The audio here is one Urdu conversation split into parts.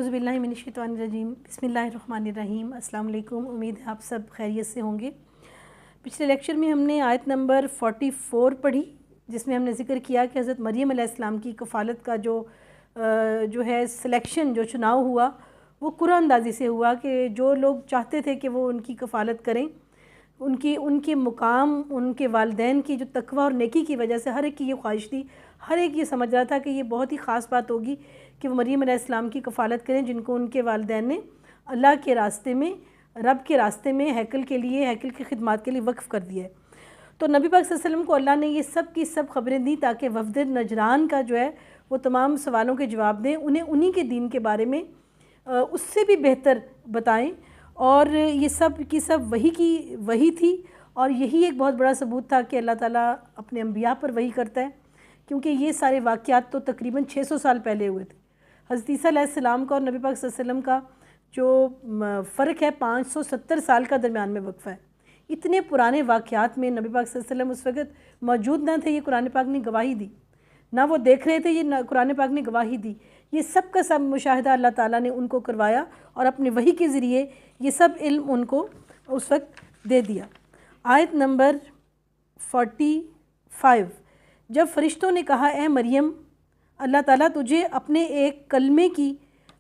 اعوذ باللہ من الشیطان الرجیم بسم اللہ الرحمن الرحیم۔ السلام علیکم، امید ہے آپ سب خیریت سے ہوں گے۔ پچھلے لیکچر میں ہم نے آیت نمبر 44 پڑھی، جس میں ہم نے ذکر کیا کہ حضرت مریم علیہ السلام کی کفالت کا جو ہے سلیکشن، جو چناؤ ہوا، وہ قرآن اندازی سے ہوا کہ جو لوگ چاہتے تھے کہ وہ ان کی کفالت کریں، ان کے مقام، ان کے والدین کی جو تقوی اور نیکی کی وجہ سے ہر ایک کی یہ خواہش تھی، ہر ایک یہ سمجھ رہا تھا کہ یہ بہت ہی خاص بات ہوگی کہ وہ مریم علیہ السلام کی کفالت کریں، جن کو ان کے والدین نے اللہ کے راستے میں، رب کے راستے میں ہیکل کی خدمات کے لیے وقف کر دیا ہے۔ تو نبی پاک صلی اللہ علیہ وسلم کو اللہ نے یہ سب کی سب خبریں دیں تاکہ وفد نجران کا جو ہے وہ تمام سوالوں کے جواب دیں، انہیں کے دین کے بارے میں اس سے بھی بہتر بتائیں۔ اور یہ سب کی سب وحی تھی، اور یہی ایک بہت بڑا ثبوت تھا کہ اللہ تعالیٰ اپنے انبیاء پر وحی کرتا ہے، کیونکہ یہ سارے واقعات تو تقریباً 600 سال پہلے ہوئے تھے۔ حضرت عیسیٰ علیہ السلام کا اور نبی پاک صلی اللہ علیہ وسلم کا جو فرق ہے 570 سال کا درمیان میں وقفہ ہے۔ اتنے پرانے واقعات میں نبی پاک صلی اللہ علیہ وسلم اس وقت موجود نہ تھے، یہ قرآن پاک نے گواہی دی، نہ وہ دیکھ رہے تھے، یہ قرآن پاک نے گواہی دی۔ یہ سب کا سب مشاہدہ اللہ تعالیٰ نے ان کو کروایا اور اپنے وحی کے ذریعے یہ سب علم ان کو اس وقت دے دیا۔ آیت نمبر 45، جب فرشتوں نے کہا اے مریم، اللہ تعالیٰ تجھے اپنے ایک کلمے کی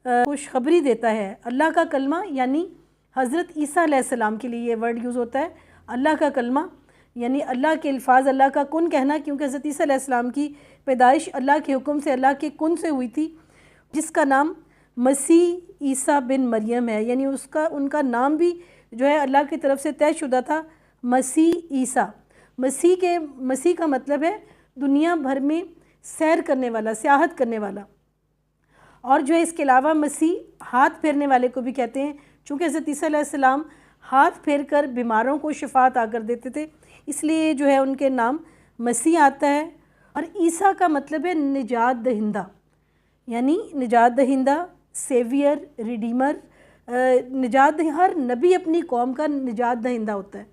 خوشخبری دیتا ہے۔ اللہ کا کلمہ یعنی حضرت عیسیٰ علیہ السلام کے لیے یہ ورڈ یوز ہوتا ہے، اللہ کا کلمہ یعنی اللہ کے الفاظ، اللہ کا کن کہنا، کیونکہ حضرت عیسیٰ علیہ السلام کی پیدائش اللہ کے حکم سے، اللہ کے کن سے ہوئی تھی، جس کا نام مسیح عیسیٰ بن مریم ہے، یعنی ان کا نام بھی جو ہے اللہ کی طرف سے طے شدہ تھا، مسیح عیسیٰ۔ مسیح کا مطلب ہے دنیا بھر میں سیر کرنے والا، سیاحت کرنے والا، اور جو ہے اس کے علاوہ مسیح ہاتھ پھیرنے والے کو بھی کہتے ہیں، چونکہ حضرت عیسیٰ علیہ السلام ہاتھ پھیر کر بیماروں کو شفا عطا کر دیتے تھے، اس لیے جو ہے ان کے نام مسیح آتا ہے۔ اور عیسیٰ کا مطلب ہے نجات دہندہ، یعنی نجات دہندہ، سیویئر، ریڈیمر، ہر نبی اپنی قوم کا نجات دہندہ ہوتا ہے۔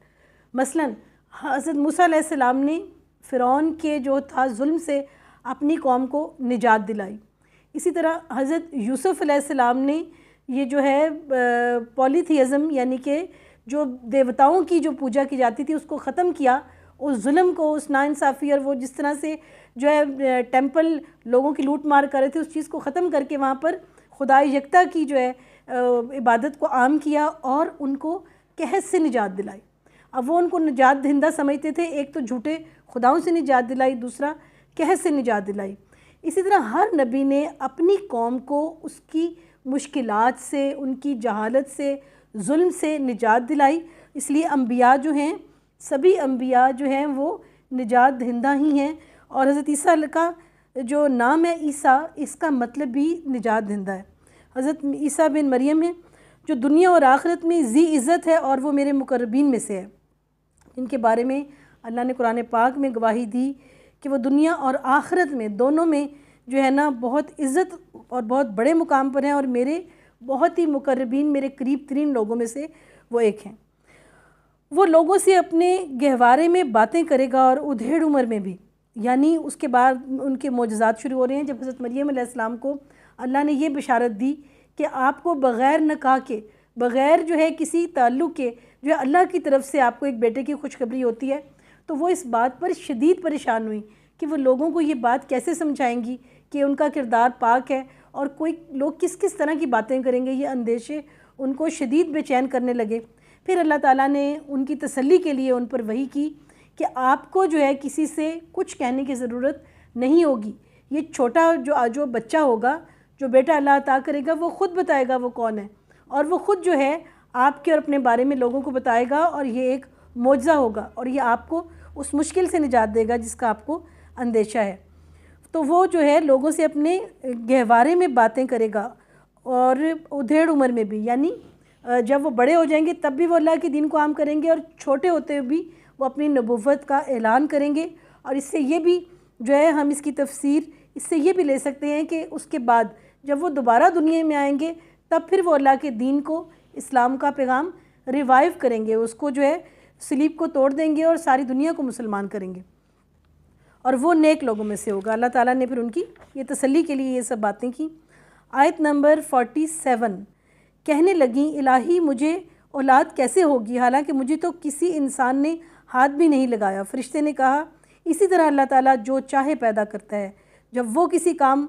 مثلا حضرت موسیٰ علیہ السلام نے فرعون کے جو تھا ظلم سے اپنی قوم کو نجات دلائی۔ اسی طرح حضرت یوسف علیہ السلام نے یہ جو ہے پولیتھیزم یعنی کہ جو دیوتاؤں کی جو پوجا کی جاتی تھی اس کو ختم کیا، اس ظلم کو، اس ناانصافی اور وہ جس طرح سے جو ہے ٹیمپل لوگوں کی لوٹ مار کر رہے تھے، اس چیز کو ختم کر کے وہاں پر خدا یکتا کی جو ہے عبادت کو عام کیا اور ان کو قحط سے نجات دلائی۔ اب وہ ان کو نجات دہندہ سمجھتے تھے، ایک تو جھوٹے خداؤں سے نجات دلائی، دوسرا قحط سے نجات دلائی۔ اسی طرح ہر نبی نے اپنی قوم کو اس کی مشکلات سے، ان کی جہالت سے، ظلم سے نجات دلائی۔ اس لیے انبیاء جو ہیں، سبھی انبیاء جو ہیں وہ نجات دہندہ ہی ہیں، اور حضرت عیسیٰ کا جو نام ہے عیسیٰ، اس کا مطلب بھی نجات دہندہ ہے۔ حضرت عیسیٰ بن مریم ہے جو دنیا اور آخرت میں ذی عزت ہے، اور وہ میرے مقربین میں سے ہے، ان کے بارے میں اللہ نے قرآن پاک میں گواہی دی کہ وہ دنیا اور آخرت میں دونوں میں جو ہے نا بہت عزت اور بہت بڑے مقام پر ہیں، اور میرے بہت ہی مقربین، میرے قریب ترین لوگوں میں سے وہ ایک ہیں۔ وہ لوگوں سے اپنے گہوارے میں باتیں کرے گا اور ادھیڑ عمر میں بھی، یعنی اس کے بعد ان کے معجزات شروع ہو رہے ہیں۔ جب حضرت مریم علیہ السلام کو اللہ نے یہ بشارت دی کہ آپ کو بغیر نکاح کے، بغیر جو ہے کسی تعلق کے جو ہے اللہ کی طرف سے آپ کو ایک بیٹے کی خوشخبری ہوتی ہے، تو وہ اس بات پر شدید پریشان ہوئی کہ وہ لوگوں کو یہ بات کیسے سمجھائیں گی کہ ان کا کردار پاک ہے، اور کوئی لوگ کس طرح کی باتیں کریں گے۔ یہ اندیشے ان کو شدید بے چین کرنے لگے۔ پھر اللہ تعالیٰ نے ان کی تسلی کے لیے ان پر وحی کی کہ آپ کو جو ہے کسی سے کچھ کہنے کی ضرورت نہیں ہوگی، یہ چھوٹا جو بچہ ہوگا، جو بیٹا اللہ عطا کرے گا، وہ خود بتائے گا وہ کون ہے، اور وہ خود جو ہے آپ کے اور اپنے بارے میں لوگوں کو بتائے گا، اور یہ ایک معجزہ ہوگا، اور یہ آپ کو اس مشکل سے نجات دے گا جس کا آپ کو اندیشہ ہے۔ تو وہ جو ہے لوگوں سے اپنے گہوارے میں باتیں کرے گا اور ادھیڑ عمر میں بھی، یعنی جب وہ بڑے ہو جائیں گے تب بھی وہ اللہ کے دین کو عام کریں گے، اور چھوٹے ہوتے ہوئے بھی وہ اپنی نبوت کا اعلان کریں گے۔ اور اس سے یہ بھی جو ہے ہم اس کی تفسیر اس سے یہ بھی لے سکتے ہیں کہ اس کے بعد جب وہ دوبارہ دنیا میں آئیں گے تب پھر وہ اللہ کے دین کو، اسلام کا پیغام ریوائیو کریں گے، اس کو جو ہے صلیب کو توڑ دیں گے اور ساری دنیا کو مسلمان کریں گے، اور وہ نیک لوگوں میں سے ہوگا۔ اللہ تعالیٰ نے پھر ان کی یہ تسلی کے لیے یہ سب باتیں کی۔ آیت نمبر 47، کہنے لگیں الہی مجھے اولاد کیسے ہوگی حالانکہ مجھے تو کسی انسان نے ہاتھ بھی نہیں لگایا۔ فرشتے نے کہا اسی طرح اللہ تعالیٰ جو چاہے پیدا کرتا ہے، جب وہ کسی کام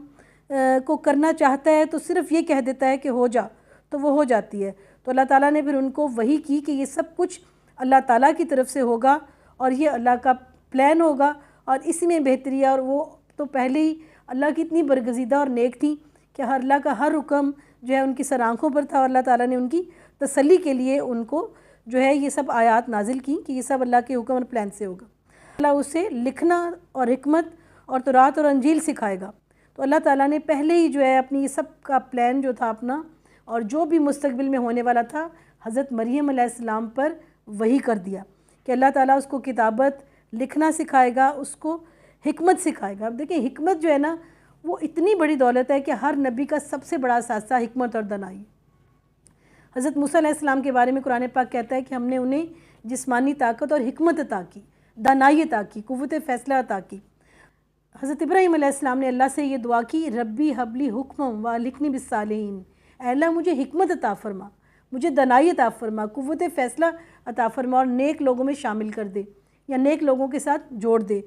کو کرنا چاہتا ہے تو صرف یہ کہہ دیتا ہے کہ ہو جا تو وہ ہو جاتی ہے۔ تو اللہ تعالیٰ نے پھر ان کو وحی کی کہ یہ سب کچھ اللہ تعالیٰ کی طرف سے ہوگا اور یہ اللہ کا پلان ہوگا اور اسی میں بہتری ہے، اور وہ تو پہلے ہی اللہ کی اتنی برگزیدہ اور نیک تھی کہ اللہ کا ہر حکم جو ہے ان کی سر آنکھوں پر تھا، اور اللہ تعالیٰ نے ان کی تسلی کے لیے ان کو جو ہے یہ سب آیات نازل کی کہ یہ سب اللہ کے حکم اور پلان سے ہوگا۔ اللہ اسے لکھنا اور حکمت اور تورات اور انجیل سکھائے گا۔ تو اللہ تعالیٰ نے پہلے ہی جو ہے اپنی یہ سب کا پلان جو تھا اپنا اور جو بھی مستقبل میں ہونے والا تھا حضرت مریم علیہ السلام پر وحی کر دیا کہ اللہ تعالیٰ اس کو کتابت لکھنا سکھائے گا، اس کو حکمت سکھائے گا۔ اب دیکھیں حکمت جو ہے نا وہ اتنی بڑی دولت ہے کہ ہر نبی کا سب سے بڑا اثاثہ حکمت اور دانائی۔ حضرت موسیٰ علیہ السلام کے بارے میں قرآن پاک کہتا ہے کہ ہم نے انہیں جسمانی طاقت اور حکمت عطا کی، دانائی عطا کی، قوت فیصلہ عطا کی۔ حضرت ابراہیم علیہ السلام نے اللہ سے یہ دعا کی ربی حبلی حکمم والحقنی بالصالحین، اے اللہ مجھے حکمت عطا فرما، مجھے دانائی عطا فرما، قوت فیصلہ عطا فرما اور نیک لوگوں میں شامل کر دے یا نیک لوگوں کے ساتھ جوڑ دے۔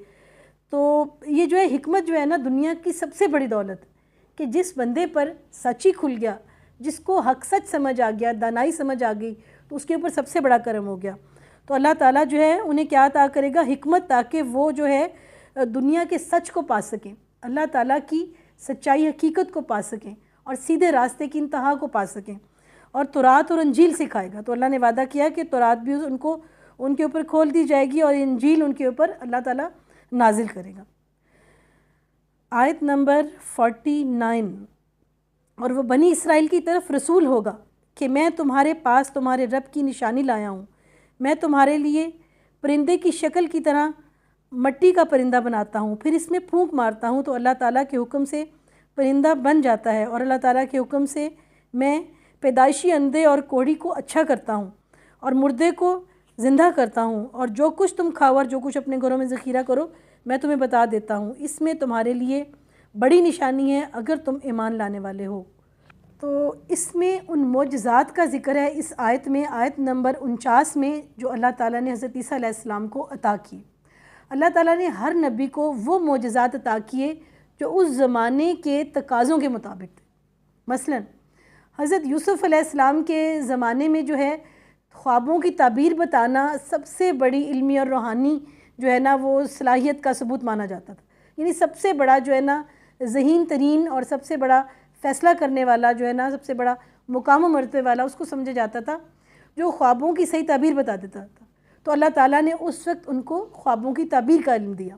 تو یہ جو ہے حکمت جو ہے نا دنیا کی سب سے بڑی دولت کہ جس بندے پر سچ ہی کھل گیا، جس کو حق سچ سمجھ آ گیا، دانائی سمجھ آ گئی، تو اس کے اوپر سب سے بڑا کرم ہو گیا۔ تو اللہ تعالیٰ جو ہے انہیں کیا عطا کرے گا؟ حکمت، تاکہ وہ جو ہے دنیا کے سچ کو پا سکیں، اللہ تعالیٰ کی سچائی حقیقت کو پا سکیں اور سیدھے راستے کی انتہا کو پا سکیں۔ اور تورات اور انجیل سکھائے گا۔ تو اللہ نے وعدہ کیا کہ تورات بھی ان کے اوپر کھول دی جائے گی اور انجیل ان کے اوپر اللہ تعالیٰ نازل کرے گا۔ آیت نمبر 49، اور وہ بنی اسرائیل کی طرف رسول ہوگا کہ میں تمہارے پاس تمہارے رب کی نشانی لایا ہوں، میں تمہارے لیے پرندے کی شکل کی طرح مٹی کا پرندہ بناتا ہوں، پھر اس میں پھونک مارتا ہوں تو اللہ تعالیٰ کے حکم سے پرندہ بن جاتا ہے، اور اللہ تعالیٰ کے حکم سے میں پیدائشی اندھے اور کوڑی کو اچھا کرتا ہوں اور مردے کو زندہ کرتا ہوں، اور جو کچھ تم کھاؤ اور جو کچھ اپنے گھروں میں ذخیرہ کرو میں تمہیں بتا دیتا ہوں، اس میں تمہارے لیے بڑی نشانی ہے اگر تم ایمان لانے والے ہو۔ تو اس میں ان معجزات کا ذکر ہے اس آیت میں، آیت نمبر 49 میں، جو اللہ تعالیٰ نے حضرت عیسیٰ علیہ السلام کو عطا کی۔ اللہ تعالیٰ نے ہر نبی کو وہ معجزات عطا کیے جو اس زمانے کے تقاضوں کے مطابق تھے۔ مثلا حضرت یوسف علیہ السلام کے زمانے میں جو ہے خوابوں کی تعبیر بتانا سب سے بڑی علمی اور روحانی جو ہے نا وہ صلاحیت کا ثبوت مانا جاتا تھا، یعنی سب سے بڑا جو ہے نا ذہین ترین اور سب سے بڑا فیصلہ کرنے والا جو ہے نا سب سے بڑا مقام و مرتبے والا اس کو سمجھا جاتا تھا جو خوابوں کی صحیح تعبیر بتا دیتا تھا۔ تو اللہ تعالیٰ نے اس وقت ان کو خوابوں کی تعبیر کا علم دیا،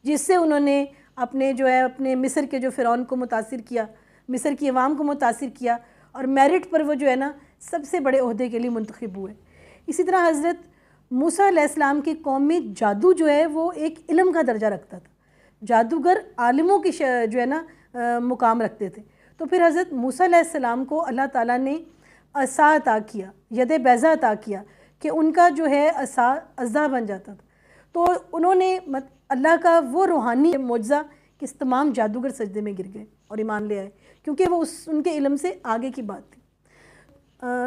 جس سے انہوں نے اپنے مصر کے جو فرعون کو متاثر کیا، مصر کی عوام کو متاثر کیا، اور میرٹ پر وہ جو ہے نا سب سے بڑے عہدے کے لیے منتخب ہوئے۔ اسی طرح حضرت موسیٰ علیہ السلام کی قوم میں جادو جو ہے وہ ایک علم کا درجہ رکھتا تھا، جادوگر عالموں کی جو ہے نا مقام رکھتے تھے۔ تو پھر حضرت موسیٰ علیہ السلام کو اللہ تعالیٰ نے عصا عطا کیا، ید بیضا عطا کیا کہ ان کا جو ہے عصا اژدہا بن جاتا تھا۔ تو انہوں نے اللہ کا وہ روحانی معجزہ کہ اس تمام جادوگر سجدے میں گر گئے اور ایمان لے آئے، کیونکہ وہ ان کے علم سے آگے کی بات تھی۔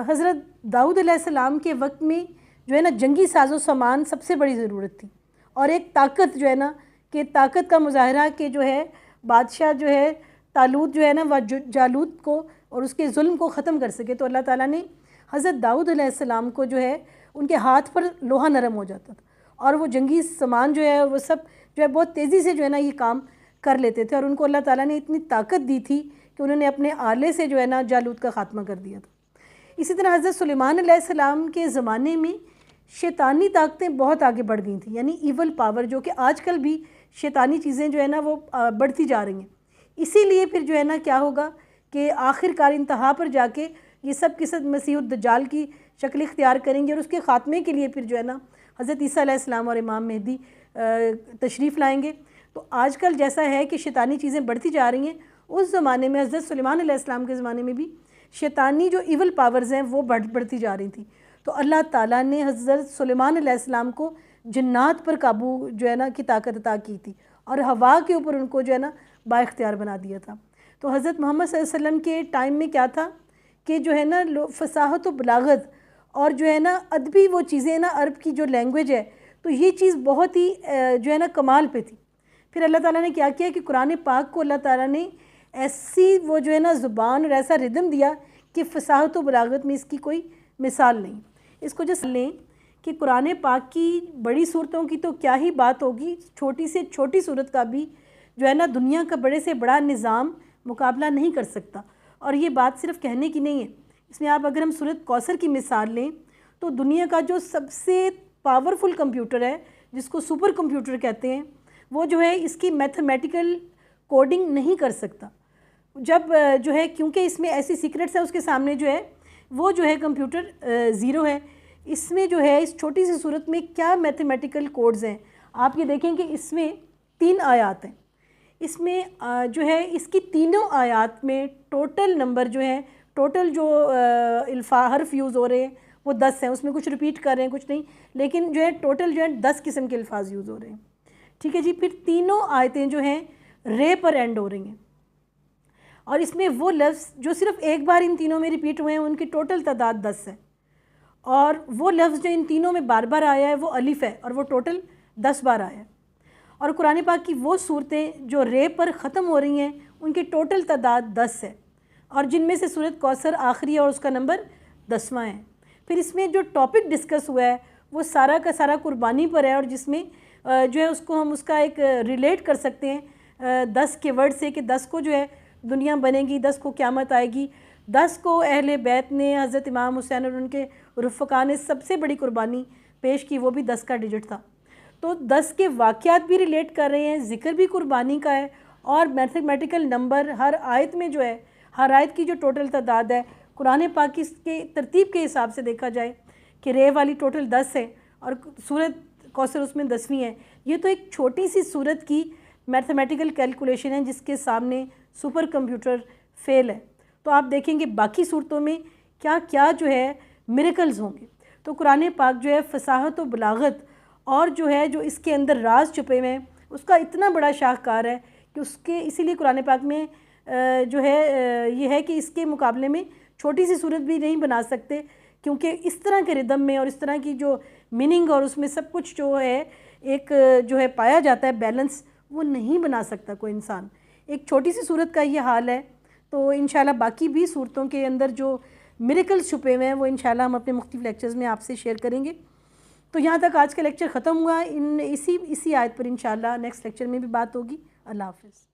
حضرت داؤد علیہ السلام کے وقت میں جو ہے نا جنگی ساز و سامان سب سے بڑی ضرورت تھی، اور ایک طاقت جو ہے نا کہ طاقت کا مظاہرہ کہ جو ہے بادشاہ جو ہے طالوت جو ہے نا وہ جالوت کو اور اس کے ظلم کو ختم کر سکے۔ تو اللہ تعالیٰ نے حضرت داؤد علیہ السلام کو جو ہے ان کے ہاتھ پر لوہا نرم ہو جاتا تھا، اور وہ جنگی سامان جو ہے وہ سب جو ہے بہت تیزی سے جو ہے نا یہ کام کر لیتے تھے، اور ان کو اللہ تعالیٰ نے اتنی طاقت دی تھی کہ انہوں نے اپنے آلے سے جو ہے نا جالوت کا خاتمہ کر دیا تھا۔ اسی طرح حضرت سلیمان علیہ السلام کے زمانے میں شیطانی طاقتیں بہت آگے بڑھ گئی تھیں، یعنی ایول پاور، جو کہ آج کل بھی شیطانی چیزیں جو ہے نا وہ بڑھتی جا رہی ہیں۔ اسی لیے پھر جو ہے نا کیا ہوگا کہ آخر کار انتہا پر جا کے یہ سب کی سب مسیح الدجال کی شکل اختیار کریں گے، اور اس کے خاتمے کے لیے پھر جو ہے نا حضرت عیسیٰ علیہ السلام اور امام مہدی تشریف لائیں گے۔ تو آج کل جیسا ہے کہ شیطانی چیزیں بڑھتی جا رہی ہیں، اس زمانے میں حضرت سلیمان علیہ السلام کے زمانے میں بھی شیطانی جو ایول پاورز ہیں وہ بڑھتی جا رہی تھیں۔ تو اللہ تعالیٰ نے حضرت سلیمان علیہ السلام کو جنات پر قابو جو ہے نا کی طاقت عطا کی تھی، اور ہوا کے اوپر ان کو جو ہے نا با اختیار بنا دیا تھا۔ تو حضرت محمد صلی اللہ علیہ وسلم کے ٹائم میں کیا تھا کہ جو ہے نا فصاحت و بلاغت اور جو ہے نا ادبی وہ چیزیں نا، عرب کی جو لینگویج ہے، تو یہ چیز بہت ہی جو ہے نا کمال پہ تھی۔ پھر اللہ تعالیٰ نے کیا کیا کہ قرآن پاک کو اللہ تعالیٰ نے ایسی وہ جو ہے نا زبان اور ایسا ردم دیا کہ فصاحت و بلاغت میں اس کی کوئی مثال نہیں۔ اس کو جس لیں کہ قرآن پاک کی بڑی صورتوں کی تو کیا ہی بات ہوگی، چھوٹی سے چھوٹی صورت کا بھی جو ہے نا دنیا کا بڑے سے بڑا نظام مقابلہ نہیں کر سکتا۔ اور یہ بات صرف کہنے کی نہیں ہے، اس میں آپ اگر ہم سورۃ کوثر کی مثال لیں تو دنیا کا جو سب سے پاورفل کمپیوٹر ہے، جس کو سپر کمپیوٹر کہتے ہیں، وہ جو ہے اس کی میتھمیٹیکل کوڈنگ نہیں کر سکتا۔ جب جو ہے کیونکہ اس میں ایسی سیکرٹس ہے، اس کے سامنے جو ہے وہ جو ہے کمپیوٹر زیرو ہے۔ اس میں جو ہے اس چھوٹی سی صورت میں کیا میتھمیٹیکل کوڈز ہیں، آپ یہ دیکھیں کہ اس میں 3 آیات ہیں۔ اس میں جو ہے اس کی تینوں آیات میں ٹوٹل نمبر جو ہے، ٹوٹل جو حرف یوز ہو رہے ہیں وہ 10 ہیں۔ اس میں کچھ ریپیٹ کر رہے ہیں، کچھ نہیں، لیکن جو ہے ٹوٹل جو ہے 10 قسم کے الفاظ یوز ہو رہے ہیں۔ ٹھیک ہے جی۔ پھر تینوں آیتیں جو ہیں رے پر اینڈ ہو رہی ہیں، اور اس میں وہ لفظ جو صرف ایک بار ان تینوں میں ریپیٹ ہوئے ہیں ان کی ٹوٹل تعداد 10 ہے، اور وہ لفظ جو ان تینوں میں بار بار آیا ہے وہ الف ہے، اور وہ ٹوٹل 10 بار آیا ہے۔ اور قرآن پاک کی وہ صورتیں جو رے پر ختم ہو رہی ہیں ان کی ٹوٹل تعداد 10 ہے، اور جن میں سے سورۃ کوثر آخری ہے اور اس کا نمبر 10واں ہے۔ پھر اس میں جو ٹاپک ڈسکس ہوا ہے وہ سارا کا سارا قربانی پر ہے، اور جس میں جو ہے اس کو ہم اس کا ایک ریلیٹ کر سکتے ہیں 10 کے ورڈ سے، کہ 10 کو جو ہے دنیا بنے گی، 10 کو قیامت آئے گی، 10 کو اہل بیت نے، حضرت امام حسین اور ان کے رفقا نے سب سے بڑی قربانی پیش کی، وہ بھی 10 کا ڈیجٹ تھا۔ تو 10 کے واقعات بھی ریلیٹ کر رہے ہیں، ذکر بھی قربانی کا ہے، اور میتھمیٹیکل نمبر ہر آیت میں جو ہے، ہر آیت کی جو ٹوٹل تعداد ہے قرآن پاک کی ترتیب کے حساب سے دیکھا جائے کہ رے والی ٹوٹل 10 ہے اور سورۃ کوثر اس میں 10ویں ہے۔ یہ تو ایک چھوٹی سی صورت کی میتھمیٹیکل کیلکولیشن ہے جس کے سامنے سپر کمپیوٹر فیل ہے۔ تو آپ دیکھیں گے باقی صورتوں میں کیا کیا جو ہے میریکلز ہوں گے۔ تو قرآن پاک جو ہے فصاحت و بلاغت اور جو ہے جو اس کے اندر راز چھپے ہوئے ہیں اس کا اتنا بڑا شاہکار ہے کہ اس کے اسی لیے قرآن پاک میں جو ہے یہ ہے کہ اس کے مقابلے میں چھوٹی سی صورت بھی نہیں بنا سکتے، کیونکہ اس طرح کے ردم میں اور اس طرح کی جو میننگ اور اس میں سب کچھ جو ہے ایک جو ہے پایا جاتا ہے بیلنس، وہ نہیں بنا سکتا کوئی انسان۔ ایک چھوٹی سی صورت کا یہ حال ہے۔ تو انشاءاللہ باقی بھی صورتوں کے اندر جو میریکلز چھپے ہوئے ہیں وہ انشاءاللہ ہم اپنے مختلف لیکچرز میں آپ سے شیئر کریں گے۔ تو یہاں تک آج کا لیکچر ختم ہوا۔ اسی آیت پر انشاءاللہ نیکسٹ لیکچر میں بھی بات ہوگی۔ اللہ حافظ۔